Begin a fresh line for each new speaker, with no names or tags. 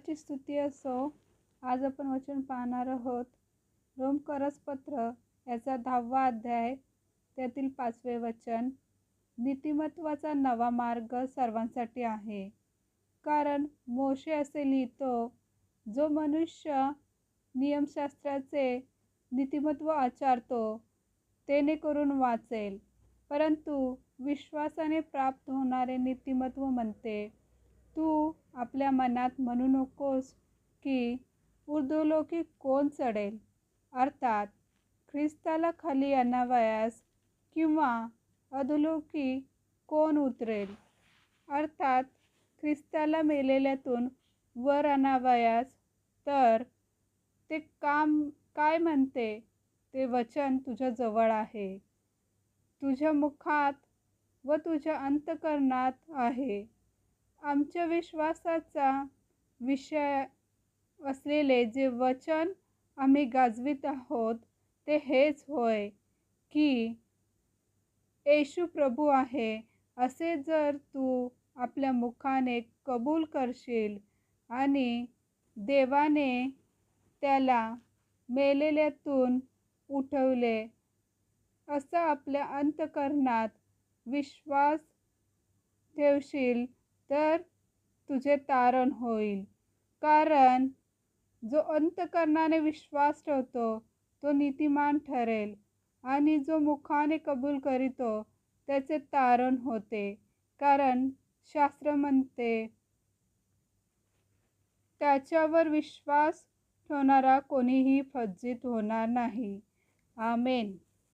देवाची स्तुती असो. आज आपण वचन पाहणार आहोत रोमकरसपत्र याचा 10वा अध्याय, त्यातील 5वे वचन. नीतिमत्वाचा नवा मार्ग सर्वांसाठी आहे, कारण मोशे असे लिहितो, जो मनुष्य नियमशास्त्राचे नीतिमत्व आचरतो तेने करून वाचेल, परंतु विश्वासाने प्राप्त होणारे नीतिमत्व म्हणते. तू आपल्या मनात म्हणू नकोस की ऊर्ध्वलोकी कोण चढेल, अर्थात ख्रिस्ताला खाली आणावयास, किंवा अधोलोकी कोण उतरेल, अर्थात ख्रिस्ताला मेलेल्यातून वर आणावयास. तर ते काम काय म्हणते ते वचन तुझ्या जवळ आहे, तुझ्या मुखात व तुझ्या अंतःकरणात आहे. आमच्या विश्वासाचा विषय असलेले जे वचन आम्ही गाजवित आहोत ते हेच होय की येशू प्रभू आहे, असे जर तू आपल्या मुखाने कबूल करशील आणि देवाने त्याला मेलेल्यातून उठवले असा आपल्या अंतःकरणात विश्वास ठेवशील, तर तुझे तारण होईल. कारण जो अंतःकरणाने विश्वास ठेवतो तो नीतिमान ठरेल, आणि जो मुखाने कबूल करीतो त्याचे तारण होते. कारण शास्त्र म्हणते, त्याच्यावर विश्वास ठेवणारा कोणीही फज्जित होणार नाही. आमेन.